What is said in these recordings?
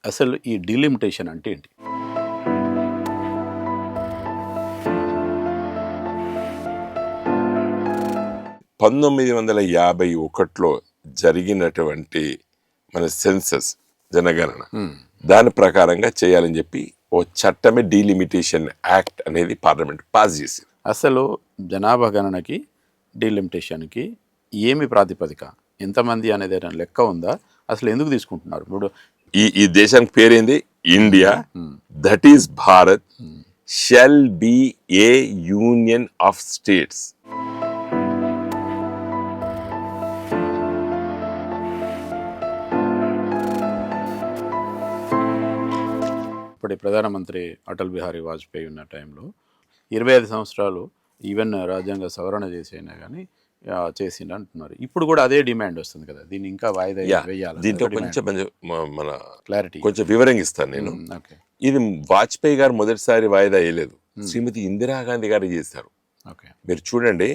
అసలు ఈ డీలిమిటేషన్ అంటే ఏంటి? పంతొమ్మిది వందల 1951లో జరిగినటువంటి మన సెన్సస్ జనగణన దాని ప్రకారంగా చేయాలని చెప్పి ఓ చట్టమే డీలిమిటేషన్ యాక్ట్ అనేది పార్లమెంట్ పాస్ చేసింది. అసలు జనాభా గణనకి డీలిమిటేషన్కి ఏమి ప్రాతిపదిక, ఎంతమంది అనేది ఏదైనా లెక్క ఉందా? అసలు ఎందుకు తీసుకుంటున్నారు? ఇప్పుడు ఈ దేశానికి పేరేంది? India. That is Bharat shall be a union of states. ఇప్పటి ప్రధానమంత్రి అటల్ బిహారీ వాజ్పేయి ఉన్న టైంలో 25 సంవత్సరాలు ఈవెన్ రాజ్యాంగ సవరణ చేసైనా కానీ చేసిండు అంటున్నారు. ఇప్పుడు కూడా అదే డిమాండ్ వస్తుంది కదా, దీన్ని ఇంకా వాయిదా వేయాలి. దీంట్లో కొంచెం మన క్లారిటీ కొంచెం వివరంగా ఇస్తాను నేను. ఓకే. ఇది వాజ్పేయి గారు మొదటిసారి వాయిదా వేయలేదు, శ్రీమతి ఇందిరాగాంధీ గారు చేశారు. ఓకే. మీరు చూడండి,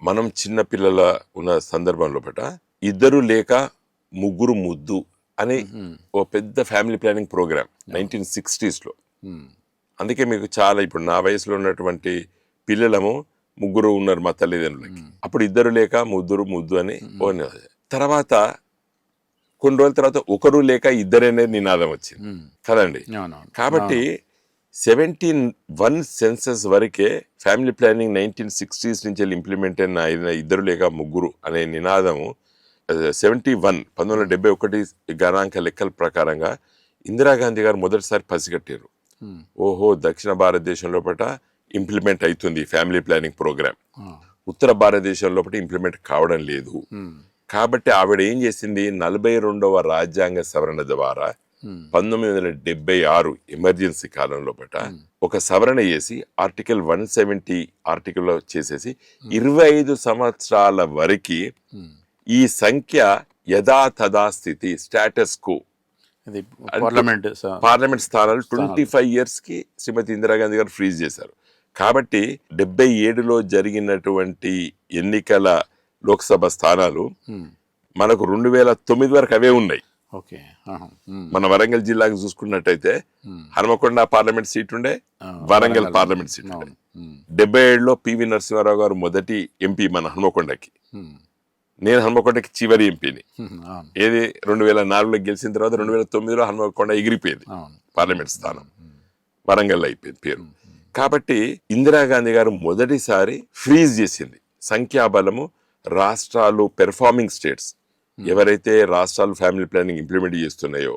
మనం చిన్న పిల్లల ఉన్న సందర్భంలో పట ఇద్దరు లేక ముగ్గురు ముద్దు అని ఓ పెద్ద ఫ్యామిలీ ప్లానింగ్ ప్రోగ్రామ్ 1960s లో. అందుకే మీకు చాలా ఇప్పుడు నా వయసులో ఉన్నటువంటి పిల్లలము ముగ్గురు ఉన్నారు మా తల్లిదండ్రులకి. అప్పుడు ఇద్దరు లేక ముద్దు అని తర్వాత కొన్ని రోజుల తర్వాత ఒకరు లేక ఇద్దరనే నినాదం వచ్చింది కదండి. కాబట్టి 71 సెన్సస్ వరకే ఫ్యామిలీ ప్లానింగ్ 1960s నుంచి ఇంప్లిమెంట్ అయిన ఇద్దరు లేక ముగ్గురు అనే నినాదము 1971 గణాంక లెక్కల ప్రకారంగా ఇందిరాగాంధీ గారు మొదటిసారి పసిగట్టారు. ఓహో, దక్షిణ భారతదేశం లోపల ఇంప్లిమెంట్ అవుతుంది ఫ్యామిలీ ప్లానింగ్ ప్రోగ్రామ్, ఉత్తర భారతదేశం లోపల ఇంప్లిమెంట్ కావడం లేదు. కాబట్టి ఆవిడ ఏం చేసింది, 42వ రాజ్యాంగ సవరణ ద్వారా 1976 ఎమర్జెన్సీ కాలం లోపల ఒక సవరణ చేసి ఆర్టికల్ 170 ఆర్టికల్ చేసేసి 25 సంవత్సరాల వరకు ఈ సంఖ్య యథాతథా స్థితి స్టేటస్ కో పార్లమెంట్ స్థానాలు 25 years కి శ్రీమతి ఇందిరాగాంధీ గారు ఫ్రీజ్ చేశారు. కాబట్టి 77లో జరిగినటువంటి ఎన్నికల లోక్సభ స్థానాలు మనకు 2009 వరకు అవే ఉన్నాయి. మన వరంగల్ జిల్లాకు చూసుకున్నట్టయితే హనుమకొండ పార్లమెంట్ సీట్ ఉండే, వరంగల్ పార్లమెంట్ సీట్ ఉండే. 77లో పివి నరసింహారావు గారు మొదటి ఎంపీ మన హనుమకొండకి, నేను హనుమకొండకి చివరి ఎంపీని. ఏది 2004లో గెలిచిన తర్వాత 2009లో హనుమకొండ ఎగిరిపోయింది పార్లమెంట్ స్థానం, వరంగల్ అయిపోయింది పేరు. కాబట్టి ఇందిరాగాంధీ గారు మొదటిసారి ఫ్రీజ్ చేసింది సంఖ్యాబలము. రాష్ట్రాలు పెర్ఫార్మింగ్ స్టేట్స్ ఎవరైతే రాష్ట్రాలు ఫ్యామిలీ ప్లానింగ్ ఇంప్లిమెంట్ చేస్తున్నాయో,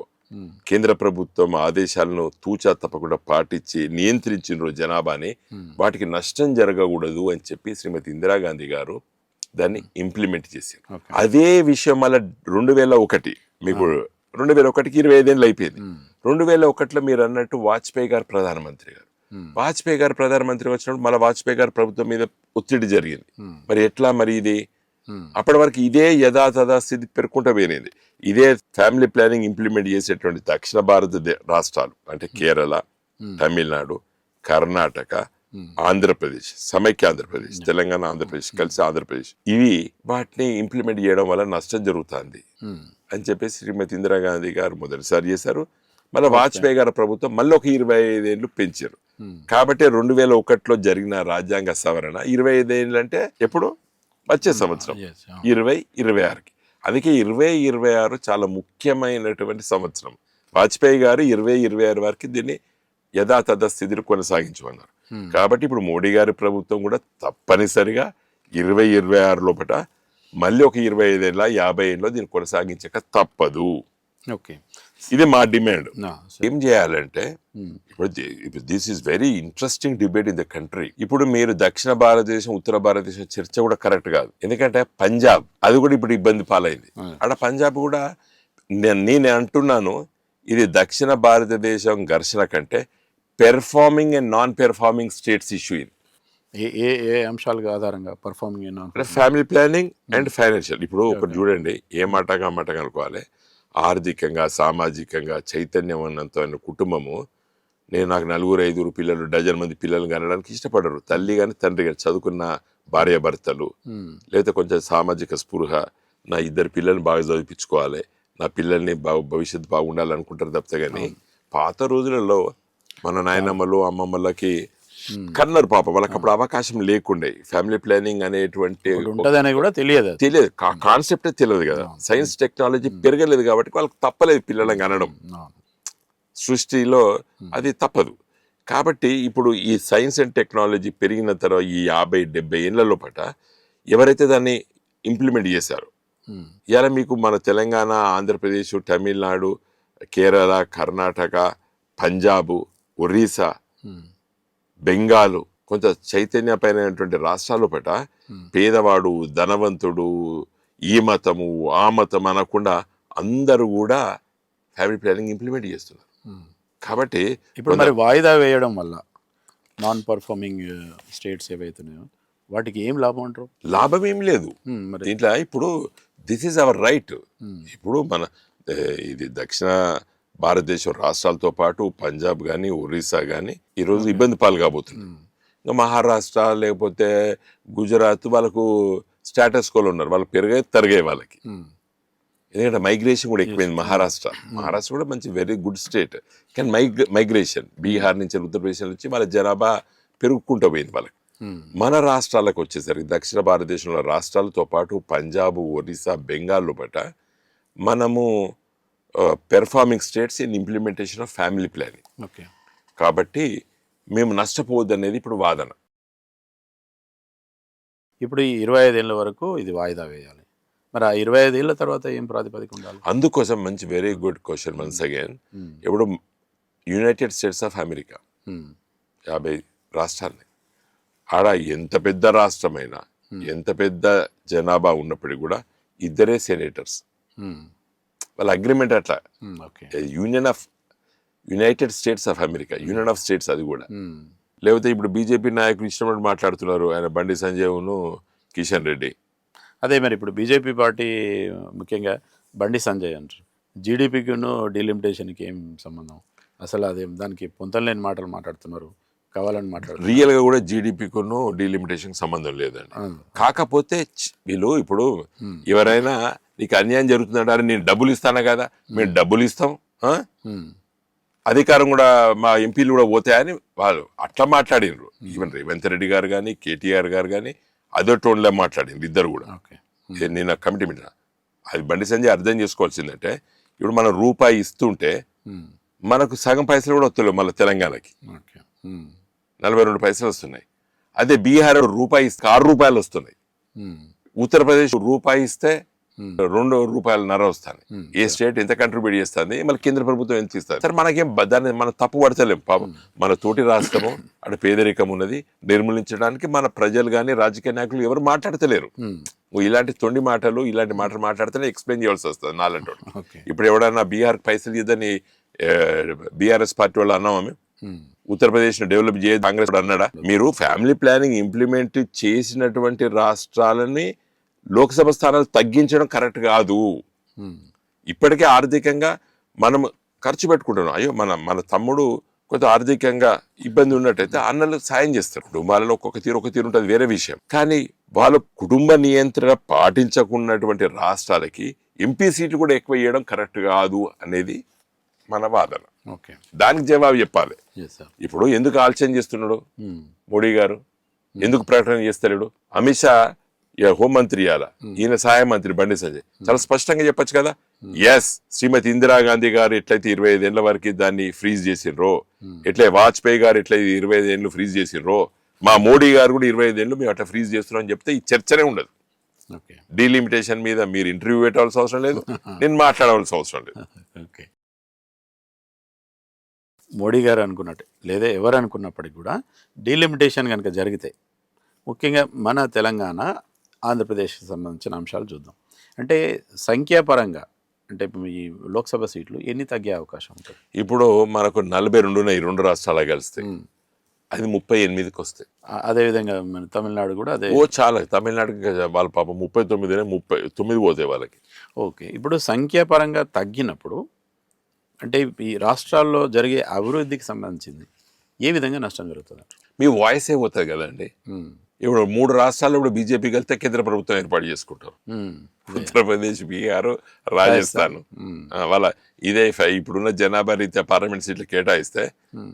కేంద్ర ప్రభుత్వం ఆదేశాలను తూచా తప్పకుండా పాటించి నియంత్రించిన జనాభాని, వాటికి నష్టం జరగకూడదు అని చెప్పి శ్రీమతి ఇందిరాగాంధీ గారు దాన్ని ఇంప్లిమెంట్ చేశారు. అదే విషయం మళ్ళీ 2001 మీకు 2001కి 25 ఏళ్ళు అయిపోయింది. 2001లో మీరు అన్నట్టు వాజ్పేయి గారు ప్రధానమంత్రి గారు. వాజ్పేయి గారు ప్రధానమంత్రి వచ్చినప్పుడు మళ్ళీ వాజ్పేయి గారు ప్రభుత్వం మీద ఒత్తిడి జరిగింది. మరి ఎట్లా మరి ఇది అప్పటి వరకు ఇదే యథాతథా స్థితి పెరుగుకుంటూ పోయింది. ఇదే ఫ్యామిలీ ప్లానింగ్ ఇంప్లిమెంట్ చేసేటువంటి దక్షిణ భారత రాష్ట్రాలు అంటే కేరళ, తమిళనాడు, కర్ణాటక, ఆంధ్రప్రదేశ్, సమైక్య ఆంధ్రప్రదేశ్, తెలంగాణ ఆంధ్రప్రదేశ్ కలిసి ఆంధ్రప్రదేశ్, ఇవి వాటిని ఇంప్లిమెంట్ చేయడం వల్ల నష్టం జరుగుతుంది అని చెప్పేసి శ్రీమతి ఇందిరాగాంధీ గారు మొదటిసారి చేశారు. మళ్ళీ వాజ్పేయి గారి ప్రభుత్వం మళ్ళీ ఒక 25 ఏళ్ళు పెంచారు. కాబట్టి 2001లో జరిగిన రాజ్యాంగ సవరణ 25 ఏళ్ళు అంటే ఎప్పుడు వచ్చే సంవత్సరం 2026కి. అందుకే 2026 చాలా ముఖ్యమైనటువంటి సంవత్సరం. వాజ్పేయి గారు 2026 వరకు దీన్ని యథాతథ స్థితిని కొనసాగించమన్నారు. కాబట్టి ఇప్పుడు మోడీ గారి ప్రభుత్వం కూడా తప్పనిసరిగా 2026 లోపల మళ్ళీ ఒక 25 ఏళ్ళ 50 ఏళ్ళలో దీన్ని కొనసాగించక తప్పదు. ఇది మా డిమాండ్. ఏం చేయాలంటే ఇప్పుడు this is very interesting debate in the country. ఇప్పుడు మీరు దక్షిణ భారతదేశం ఉత్తర భారతదేశం చర్చ కూడా కరెక్ట్ కాదు. ఎందుకంటే పంజాబ్ అది కూడా ఇప్పుడు ఇబ్బంది పాలైంది. అక్కడ పంజాబ్ కూడా నేను అంటున్నాను, ఇది దక్షిణ భారతదేశం ఘర్షణ కంటే performing and non performing states issue. ఇది ఏ అంశాల ఆధారంగా performing family planning and financial. ఇప్పుడు ఒకటి చూడండి, ఏ మాటగా అనుకోవాలి, ఆర్థికంగా సామాజికంగా చైతన్యం ఉన్నంత కుటుంబము. నాకు 4-5 పిల్లలు, డజన్ మంది పిల్లలు కనడానికి ఇష్టపడరు. తల్లి కానీ తండ్రి కానీ చదువుకున్న భార్యాభర్తలు, లేదా కొంచెం సామాజిక స్పృహ, నా 2 పిల్లల్ని బాగా చదివించుకోవాలి, నా పిల్లల్ని భవిష్యత్తు బాగుండాలనుకుంటారు తప్పితే కానీ పాత రోజులలో మన నాయనమ్మలు అమ్మమ్మలకి కన్నారు పాప, వాళ్ళకి అప్పుడు అవకాశం లేకుండే ఫ్యామిలీ ప్లానింగ్ అనేటువంటి ఉంటదనే కూడా తెలియదు. తెలియదు, కాన్సెప్టే తెలియదు కదా. సైన్స్ టెక్నాలజీ పెరగలేదు కాబట్టి వాళ్ళకి తప్పలేదు పిల్లలని అనడం, సృష్టిలో అది తప్పదు. కాబట్టి ఇప్పుడు ఈ సైన్స్ అండ్ టెక్నాలజీ పెరిగిన తర్వాత ఈ 50-70 ఏళ్ల లోపల ఎవరైతే దాన్ని ఇంప్లిమెంట్ చేశారో, ఇలా మీకు మన తెలంగాణ, ఆంధ్రప్రదేశ్, తమిళనాడు, కేరళ, కర్ణాటక, పంజాబ్, ఒరిస్సా, బెంగాలు, కొంత చైతన్యపైనటువంటి రాష్ట్రాల పట పేదవాడు, ధనవంతుడు, ఈ మతము ఆ మతం అనకుండా అందరూ కూడా ఫ్యామిలీ ప్లానింగ్ ఇంప్లిమెంట్ చేస్తున్నారు. కాబట్టి ఇప్పుడు మరి వాయిదా వేయడం వల్ల నాన్ పర్ఫార్మింగ్ స్టేట్స్ ఏవైతున్నాయో వాటికి ఏం లాభం అంటారు? లాభం ఏం లేదు మరి దీంట్లో. ఇప్పుడు దిస్ ఈజ్ అవర్ రైట్. ఇప్పుడు మన ఇది దక్షిణ భారతదేశం రాష్ట్రాలతో పాటు పంజాబ్ కానీ, ఒరిస్సా కానీ ఈరోజు ఇబ్బంది పాలు కాబోతుంది. ఇంకా మహారాష్ట్ర లేకపోతే గుజరాత్ వాళ్ళకు స్టేటస్ కోలు ఉన్నారు, వాళ్ళు పెరిగే తరిగే వాళ్ళకి. ఎందుకంటే మైగ్రేషన్ కూడా ఎక్కువైంది. మహారాష్ట్ర కూడా మంచి వెరీ గుడ్ స్టేట్, కానీ మైగ్రేషన్ బీహార్ నుంచి, ఉత్తరప్రదేశ్ నుంచి వాళ్ళ జనాభా పెరుగుకుంటూ పోయింది వాళ్ళకి. మన రాష్ట్రాలకు వచ్చేసరికి దక్షిణ భారతదేశంలో రాష్ట్రాలతో పాటు పంజాబ్, ఒరిస్సా, బెంగాల్లో బట్ట మనము performing states in implementation of family planning. Okay, కాబట్టి మేము నష్టపోవద్దు అనేది ఇప్పుడు వాదన. ఇప్పుడు ఈ 25 ఏళ్ళ వరకు ఇది వాయిదా వేయాలి. మరి ఆ 25 ఏళ్ళ తర్వాత ఏం ప్రాతిపదిక ఉండాలి? అందుకోసం మంచి very good question once again. ఇప్పుడు యునైటెడ్ స్టేట్స్ ఆఫ్ అమెరికా 50 రాష్ట్రాలు, ఆడ ఎంత పెద్ద రాష్ట్రమైనా, ఎంత పెద్ద జనాభా ఉన్నప్పటికీ కూడా ఇద్దరే సెనేటర్స్. వాళ్ళ అగ్రిమెంట్ అట్లా. United states of America, union of states అది కూడా. లేకపోతే ఇప్పుడు బీజేపీ నాయకులు ఇష్టపడి మాట్లాడుతున్నారు, ఆయన బండి సంజయ్ను, కిషన్ రెడ్డి. అదే మరి ఇప్పుడు బీజేపీ పార్టీ ముఖ్యంగా బండి సంజయ్ అంటారు, జీడిపికిను డీలిమిటేషన్కి ఏం సంబంధం? అసలు అదే దానికి పొంతలేని మాటలు మాట్లాడుతున్నారు, కావాలని మాట్లాడుతున్నారు. రియల్గా కూడా జీడిపికును డీలిమిటేషన్ సంబంధం లేదండి. కాకపోతే వీళ్ళు ఇప్పుడు ఎవరైనా నీకు అన్యాయం జరుగుతుందంటారు, నేను డబ్బులు ఇస్తాను కదా, మేము డబ్బులు ఇస్తాం, అధికారం కూడా మా ఎంపీలు కూడా పోతాయని వాళ్ళు అట్లా మాట్లాడినరు. ఈవెన్ రేవంత్ రెడ్డి గారు కానీ, కేటీఆర్ గారు కానీ అదే టోన్లో మాట్లాడింది ఇద్దరు కూడా. నేను కమిటీ మీటింగ్ అది బండి సంజయ్ అర్థం చేసుకోవాల్సిందంటే, ఇప్పుడు మనం రూపాయి ఇస్తుంటే మనకు సగం పైసలు కూడా వస్తలేవు మళ్ళీ తెలంగాణకి. 42 పైసలు వస్తున్నాయి. అదే బీహార్ రూపాయి ఇస్తే 6 రూపాయలు వస్తున్నాయి. ఉత్తరప్రదేశ్ రూపాయి ఇస్తే 2 రూపాయలన్నర వస్తాయి. ఏ స్టేట్ ఎంత కంట్రిబ్యూట్ చేస్తుంది, మళ్ళీ కేంద్ర ప్రభుత్వం ఎంత ఇస్తుంది. సరే మనకేం దాన్ని మనం తప్పు పడతలేం. పాపం మన తోటి రాష్ట్రము అక్కడ పేదరికం ఉన్నది, నిర్మూలించడానికి మన ప్రజలు కానీ రాజకీయ నాయకులు ఎవరు మాట్లాడతలేరు. ఇలాంటి తొండి మాటలు, ఇలాంటి మాటలు మాట్లాడితేనే ఎక్స్ప్లెయిన్ చేయాల్సి వస్తుంది నాలంటో. ఇప్పుడు ఎవడన్నా బీహార్ పైసలు ఇద్దని బీఆర్ఎస్ పార్టీ వాళ్ళు అన్నామా మేము? ఉత్తరప్రదేశ్ ను డెవలప్ చేయ కాంగ్రెస్ అన్నాడా? మీరు ఫ్యామిలీ ప్లానింగ్ ఇంప్లిమెంట్ చేసినటువంటి రాష్ట్రాలని లోక్సభ స్థానాలు తగ్గించడం కరెక్ట్ కాదు. ఇప్పటికే ఆర్థికంగా మనం ఖర్చు పెట్టుకుంటున్నాం. అయ్యో మన తమ్ముడు కొంత ఆర్థికంగా ఇబ్బంది ఉన్నట్టయితే అన్నలు సాయం చేస్తారు. కుటుంబాలలో ఒక తీరు ఉంటుంది, వేరే విషయం. కానీ వాళ్ళు కుటుంబ నియంత్రణ పాటించకున్నటువంటి రాష్ట్రాలకి ఎంపీ సీట్లు కూడా ఎక్కువ ఇవ్వడం కరెక్ట్ కాదు అనేది మన వాదన. దానికి జవాబు చెప్పాలి. ఇప్పుడు ఎందుకు ఆలోచన చేస్తున్నాడు మోడీ గారు, ఎందుకు ప్రకటన చేస్తలేడు? అమిత్ షా హోంమంత్రి ఇయాల, ఈయన సహాయ మంత్రి బండి సంజయ్ చాలా స్పష్టంగా చెప్పొచ్చు కదా. ఎస్, శ్రీమతి ఇందిరాగాంధీ గారు ఎట్లయితే 25 ఏళ్ల వరకు దాన్ని ఫ్రీజ్ చేసిండ్రో, ఎట్లే వాజ్పేయి గారు ఎట్లయితే 25 ఏళ్ళు ఫ్రీజ్ చేసిండ్రో, మా మోడీ గారు కూడా 25 ఏళ్ళు మేము అట్లా ఫ్రీజ్ చేస్తున్నాం అని చెప్తే ఈ చర్చనే ఉండదు. డీలిమిటేషన్ మీద మీరు ఇంటర్వ్యూ పెట్టాల్సిన అవసరం లేదు, నేను మాట్లాడవలసిన అవసరం లేదు. మోడీ గారు అనుకున్నట్టు లేదా ఎవరు అనుకున్నప్పటికీ కూడా డీలిమిటేషన్ కనుక జరిగితే, ముఖ్యంగా మన తెలంగాణ, ఆంధ్రప్రదేశ్కి సంబంధించిన అంశాలు చూద్దాం. అంటే సంఖ్యాపరంగా అంటే ఈ లోక్సభ సీట్లు ఎన్ని తగ్గే అవకాశం ఉంటుంది? ఇప్పుడు మనకు 42 ఉన్నాయి 2 రాష్ట్రాలు కలిస్తే, అది 38కి వస్తాయి. అదేవిధంగా మన తమిళనాడు కూడా అదే. చాలా తమిళనాడుకి వాళ్ళ పాపం 39 పోతాయి వాళ్ళకి. ఓకే, ఇప్పుడు సంఖ్యాపరంగా తగ్గినప్పుడు అంటే ఈ రాష్ట్రాల్లో జరిగే అభివృద్ధికి సంబంధించింది ఏ విధంగా నష్టం జరుగుతుంది? మీ వాయిసే పోతుంది కదండి. ఇప్పుడు 3 రాష్ట్రాల్లో ఇప్పుడు బీజేపీకి వెళ్తే కేంద్ర ప్రభుత్వం ఏర్పాటు చేసుకుంటారు. ఉత్తరప్రదేశ్, బీహార్, రాజస్థాన్. వాళ్ళ ఇదే ఇప్పుడున్న జనాభా రీత్యా పార్లమెంట్ సీట్లు కేటాయిస్తే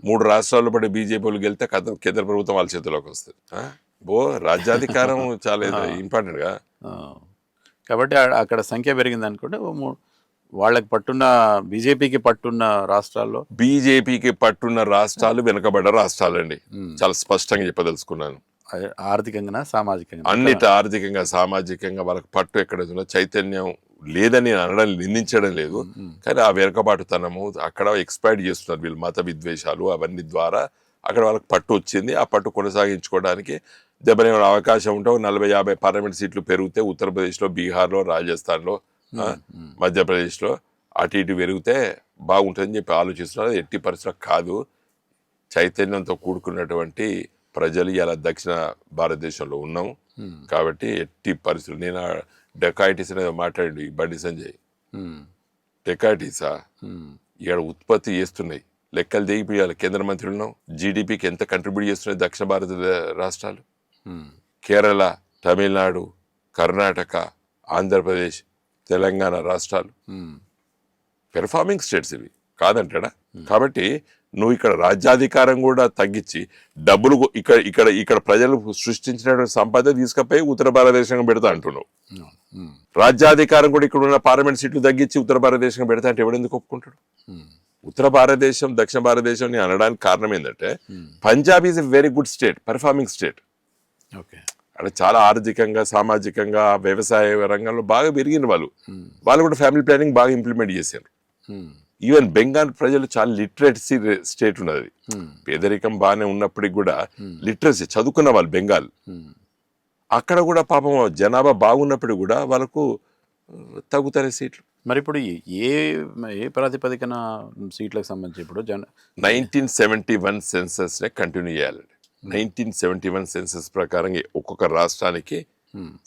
3 రాష్ట్రాల్లో పడి బీజేపీలకు వెళ్తే కేంద్ర ప్రభుత్వం వాళ్ళ చేతిలోకి వస్తుంది. రాజ్యాధికారం చాలా ఇంపార్టెంట్ గా. కాబట్టి అక్కడ సంఖ్య పెరిగింది అనుకుంటే వాళ్ళకి పట్టున్న బీజేపీకి పట్టున్న రాష్ట్రాల్లో వెనుకబడ్డ రాష్ట్రాలండి. చాలా స్పష్టంగా చెప్పదలుచుకున్నాను. ఆర్థికంగా, సామాజికంగా, అన్నిటి ఆర్థికంగా, సామాజికంగా వాళ్ళకి పట్టు ఎక్కడ చైతన్యం లేదని అనడం, నిందించడం లేదు. కానీ ఆ వెనుకబాటుతనము అక్కడ ఎక్స్పైర్డ్ చేస్తున్నారు వీళ్ళు. మత విద్వేషాలు అవన్నీ ద్వారా అక్కడ వాళ్ళకి పట్టు వచ్చింది. ఆ పట్టు కొనసాగించుకోవడానికి దెబ్బతినే అవకాశం ఉంటే 40-50 పార్లమెంట్ సీట్లు పెరిగితే ఉత్తరప్రదేశ్లో, బీహార్లో, రాజస్థాన్లో, మధ్యప్రదేశ్లో అటు ఇటు పెరిగితే బాగుంటుందని చెప్పి ఆలోచిస్తున్నారు. ఎట్టి పరిస్థితుల్లో కాదు. చైతన్యంతో కూడుకున్నటువంటి ప్రజలు ఇలా దక్షిణ భారతదేశంలో ఉన్నాము. కాబట్టి ఎట్టి పరిస్థితులు నేను డెకాయిటీస్ అనేది మాట్లాడి బండి సంజయ్, డెకాయిటీసా ఇక్కడ ఉత్పత్తి చేస్తున్నాయి, లెక్కలు దిగిపోయాలి. కేంద్ర మంత్రులు ఉన్నాం. జీడిపికి ఎంత కంట్రిబ్యూట్ చేస్తున్నాయి దక్షిణ భారత రాష్ట్రాలు? కేరళ, తమిళనాడు, కర్ణాటక, ఆంధ్రప్రదేశ్, తెలంగాణ రాష్ట్రాలు పెర్ఫార్మింగ్ స్టేట్స్ ఇవి, కాదంటాడా? కాబట్టి నువ్వు ఇక్కడ రాజ్యాధికారం కూడా తగ్గించి డబ్బులు ఇక్కడ ప్రజలు సృష్టించినటువంటి సంపద తీసుకపోయి ఉత్తర భారతదేశంగా పెడతా అంటున్నావు. రాజ్యాధికారం కూడా ఇక్కడ ఉన్న పార్లమెంట్ సీట్లు తగ్గించి ఉత్తర భారతదేశంగా పెడతా అంటే ఎవడెందుకు ఒప్పుకుంటాడు? ఉత్తర భారతదేశం, దక్షిణ భారతదేశం నేను అనడానికి కారణం ఏంటంటే Punjab is a very good state, performing state. అక్కడ చాలా ఆర్థికంగా, సామాజికంగా, వ్యవసాయ రంగంలో బాగా పెరిగిన వాళ్ళు కూడా ఫ్యామిలీ ప్లానింగ్ బాగా ఇంప్లిమెంట్ చేశారు. ఈవెన్ బెంగాల్ ప్రజలు చాలా లిటరసీ స్టేట్ ఉన్నది. పేదరికం బాగానే ఉన్నప్పటికి కూడా లిటరసీ చదువుకున్న వాళ్ళు బెంగాల్. అక్కడ కూడా పాపం జనాభా బాగున్నప్పటికీ కూడా వాళ్ళకు తగ్గుతాయి సీట్లు. మరి ఇప్పుడు ఏ ప్రాతిపదికన సీట్లకు సంబంధించి ఇప్పుడు 1971 సెన్సస్ నే కంటిన్యూ చేయాలండి. 1971 సెన్సస్ ప్రకారం ఒక్కొక్క రాష్ట్రానికి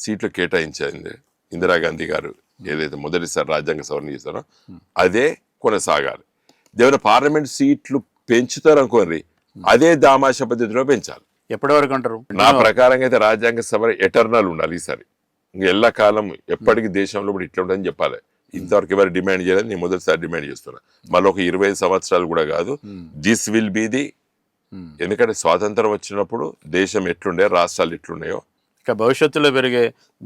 సీట్లు కేటాయించింది ఇందిరాగాంధీ గారు ఏదైతే మొదటిసారి రాజ్యాంగ సవరణ చేశారో అదే కొనసాగాలి. ఏమైనా పార్లమెంట్ సీట్లు పెంచుతారు అనుకోండి, అదే దామాష పద్ధతిలో పెంచాలి. ఎప్పటి వరకు అంటారు? నా ప్రకారం అయితే రాజ్యాంగ సవరణ ఎటర్నల్ ఉండాలి ఈసారి. ఎల్లకాలం ఎప్పటికీ దేశంలో కూడా ఇట్లా ఉంటుందని చెప్పాలి. ఇంతవరకు ఎవరు డిమాండ్ చేయలేదు, నేను మొదటిసారి డిమాండ్ చేస్తున్నా. మళ్ళీ ఒక 25 సంవత్సరాలు కూడా కాదు. దిస్ విల్ బీ ది, ఎందుకంటే స్వాతంత్రం వచ్చినప్పుడు దేశం ఎట్లుండే, రాష్ట్రాలు ఎట్లున్నాయో, ఇక భవిష్యత్తులో పెరిగే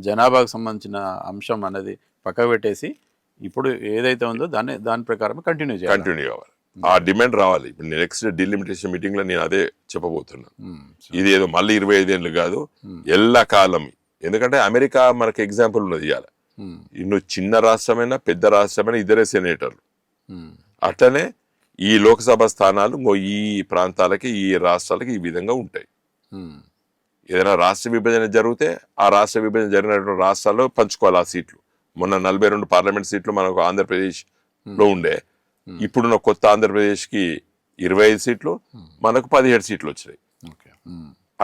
జనాభాకు సంబంధించిన అంశం అనేది పక్కకు పెట్టేసి ఇప్పుడు ఏదైతే ఉందో దాని ప్రకారం కంటిన్యూ కావాలి. ఆ డిమాండ్ రావాలి. ఇప్పుడు నెక్స్ట్ డిలిమిటేషన్ మీటింగ్ లో నేను అదే చెప్పబోతున్నాను. ఇది ఏదో మళ్ళీ 25 ఏళ్ళు కాదు, ఎల్లకాలం. ఎందుకంటే అమెరికా మనకు ఎగ్జాంపుల్ ఉన్నది. ఇవాళ నువ్వు చిన్న రాష్ట్రమైనా పెద్ద రాష్ట్రమైనా ఇద్దరే సెనేటర్లు. అట్లనే ఈ లోక్సభ స్థానాలు ఈ ప్రాంతాలకి, ఈ రాష్ట్రాలకి ఈ విధంగా ఉంటాయి. ఏదైనా రాష్ట్ర విభజన జరిగితే ఆ రాష్ట్ర విభజన జరిగినటువంటి రాష్ట్రాల్లో పంచుకోవాలి ఆ సీట్లు. మొన్న 42 పార్లమెంట్ సీట్లు మనకు ఆంధ్రప్రదేశ్ లో ఉండే. ఇప్పుడున్న కొత్త ఆంధ్రప్రదేశ్ కి 25 సీట్లు, మనకు 17 సీట్లు వచ్చినాయి.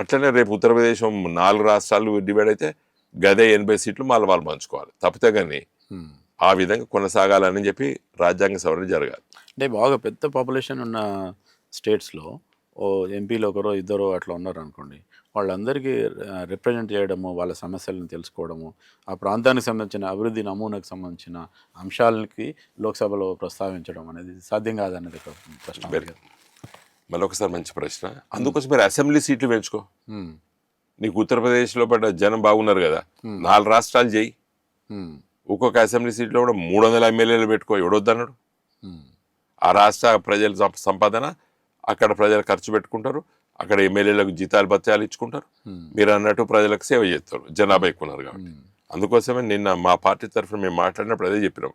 అట్లనే రేపు ఉత్తరప్రదేశ్ 4 రాష్ట్రాలు డివైడ్ అయితే గదే 80 సీట్లు వాళ్ళు పంచుకోవాలి. తప్పితే కానీ ఆ విధంగా కొనసాగాలని చెప్పి రాజ్యాంగ సవరణ జరగాలి. అంటే బాగా పెద్ద పాపులేషన్ ఉన్న స్టేట్స్లో ఎంపీలు ఒకరో ఇద్దరు అట్లా ఉన్నారు అనుకోండి, వాళ్ళందరికీ రిప్రజెంట్ చేయడము, వాళ్ళ సమస్యలను తెలుసుకోవడము, ఆ ప్రాంతానికి సంబంధించిన అభివృద్ధి నమూనాకు సంబంధించిన అంశాలకి లోక్సభలో ప్రస్తావించడం అనేది సాధ్యం కాదనేది ఒక ప్రశ్న. మళ్ళీ ఒకసారి మంచి ప్రశ్న. అందుకోసం మీరు అసెంబ్లీ సీట్లు పెంచుకో. నీకు ఉత్తరప్రదేశ్లో పడ్డ జనం బాగున్నారు కదా, 4 రాష్ట్రాలు చేయి. ఒక్కొక్క అసెంబ్లీ సీట్లో కూడా 300 ఎమ్మెల్యేలు పెట్టుకో. ఎవడొద్దన్నాడు? ఆ రాష్ట్ర ప్రజల సంపాదన అక్కడ ప్రజలు ఖర్చు పెట్టుకుంటారు, అక్కడ ఎమ్మెల్యేలకు జీతాలు భత్యాలు ఇచ్చుకుంటారు. మీరు అన్నట్టు ప్రజలకు సేవ చేస్తారు, జనాభా ఎక్కువ ఉన్నారు కాబట్టి. అందుకోసమే నిన్న మా పార్టీ తరఫున మేము మాట్లాడినప్పుడు అదే చెప్పినాం.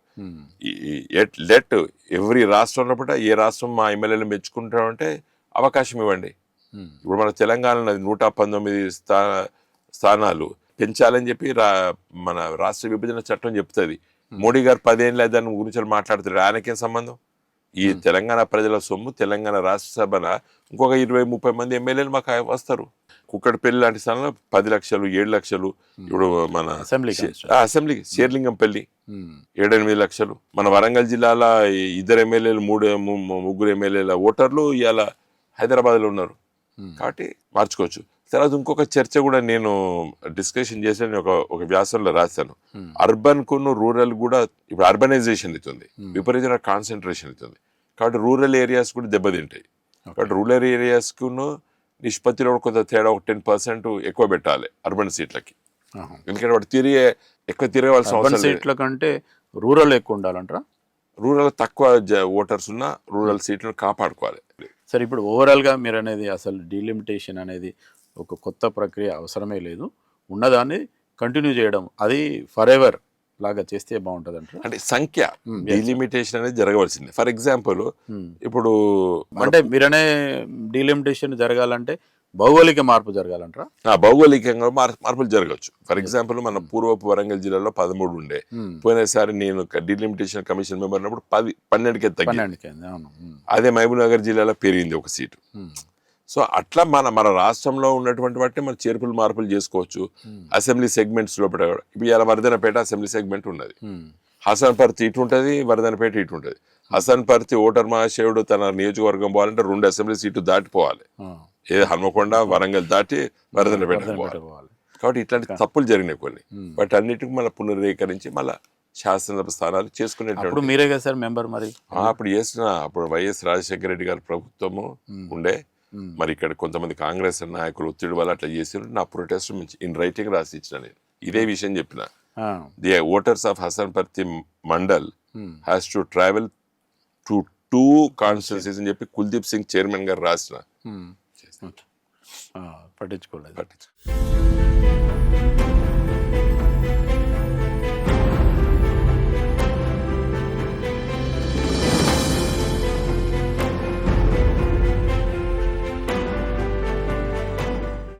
లెట్ ఎవ్రీ రాష్ట్రంలో కూడా ఏ రాష్ట్రం మా ఎమ్మెల్యేలను మెచ్చుకుంటామంటే అవకాశం ఇవ్వండి. ఇప్పుడు మన తెలంగాణలో 119 స్థానాలు పెంచాలని చెప్పి మన రాష్ట్ర విభజన చట్టం చెప్తుంది. మోడీ గారు 10 ఏళ్ళ దాని గురించి మాట్లాడుతారు. ఆయనకేం సంబంధం? ఈ తెలంగాణ ప్రజల సొమ్ము, తెలంగాణ రాష్ట్ర సభన ఇంకొక 20-30 మంది ఎమ్మెల్యేలు మాకు వస్తారు. కుక్కడపల్లి లాంటి స్థానంలో 10 లక్షలు, 7 లక్షలు. ఇప్పుడు మన అసెంబ్లీ శేర్లింగంపల్లి 7-8 లక్షలు. మన వరంగల్ జిల్లాలో 2 ఎమ్మెల్యేలు, 3 ఎమ్మెల్యేల ఓటర్లు ఇవాళ హైదరాబాద్లో ఉన్నారు. కాబట్టి మార్చుకోవచ్చు. తర్వాత ఇంకొక చర్చ కూడా నేను డిస్కషన్ చేశాను, ఒక వ్యాసంలో రాశాను. అర్బన్ కును రూరల్ కూడా ఇప్పుడు అర్బనైజేషన్ అవుతుంది, విపరీతమైన కాన్సన్ట్రేషన్ అవుతుంది. కాబట్టి రూరల్ ఏరియాస్ కూడా దెబ్బతింటాయి. కాబట్టి రూరల్ ఏరియాస్కును నిష్పత్తిలో కూడా కొంత తేడా, ఒక 10% ఎక్కువ పెట్టాలి అర్బన్ సీట్లకి. ఎందుకంటే వాడు ఎక్కువ తిరగవలసిన అవసరం లేదు. సీట్ల కంటే రూరల్ ఎక్కువ ఉండాలంటారా? రూరల్ తక్కువ ఓటర్స్ ఉన్న రూరల్ సీట్లను కాపాడుకోవాలి. సరే, ఇప్పుడు ఓవరాల్గా మీరు అనేది అసలు డీలిమిటేషన్ అనేది ఒక కొత్త ప్రక్రియ అవసరమే లేదు, ఉన్నదాన్ని కంటిన్యూ చేయడం, అది ఫర్ ఎవర్ లాగా చేస్తే బాగుంటుంది అంటారు. అంటే సంఖ్య డీలిమిటేషన్ అనేది జరగవలసింది. ఫర్ ఎగ్జాంపుల్ ఇప్పుడు అంటే మీరనే డీలిమిటేషన్ జరగాలంటే భౌగోళిక మార్పు జరగాలంటారా? భౌగోళికంగా మార్పులు జరగవచ్చు. ఫర్ ఎగ్జాంపుల్ మన పూర్వపు వరంగల్ జిల్లాలో 13 ఉండే, పోయినసారి నేను డీలిమిటేషన్ కమిషన్ మెంబర్ ఉన్నప్పుడు 12కి తగ్గింది. అదే మహబూబ్ నగర్ జిల్లాలో పెరిగింది ఒక సీటు. సో అట్లా మన రాష్ట్రంలో ఉన్నటువంటి వాటిని మనం చేర్పులు మార్పులు చేసుకోవచ్చు. అసెంబ్లీ సెగ్మెంట్స్ లోపల ఇప్పుడు ఇలా వర్ధనపేట అసెంబ్లీ సెగ్మెంట్ ఉన్నది, హసన్పర్తి ఇటు ఉంటుంది, వర్ధనపేట ఇటు ఉంటుంది. హసన్పర్తి ఓటర్ మహాశయుడు తన నియోజకవర్గం పోవాలంటే 2 అసెంబ్లీ సీట్లు దాటిపోవాలి, ఏదో హన్మకొండ వరంగల్ దాటి వర్ధనపేట పోవాలి. కాబట్టి ఇట్లాంటి తప్పులు జరిగినాయి కొన్ని, వాటి అన్నిటికీ మళ్ళీ పునరుద్ధీకరించి మళ్ళీ శాసనసభ స్థానాలు చేసుకునేటప్పుడు. మీరే కదా సార్ మెంబర్? మరి అప్పుడు చేసిన అప్పుడు వైఎస్ రాజశేఖర రెడ్డి గారి ప్రభుత్వము ఉండే, మరి ఇక్కడ కొంతమంది కాంగ్రెస్ నాయకులు ఒత్తిడి వల్ల అట్లా చేసారు. నా ప్రొటెస్ట్ ఇన్ రైటింగ్ రాసి ఇచ్చిన, నేను ఇదే విషయం చెప్పిన. The voters of Hasanparthy mandal has to travel to 2 constituencies అని చెప్పి కుల్దీప్ సింగ్ చైర్మన్ గారు రాసిన. పట్టించుకోలేదు.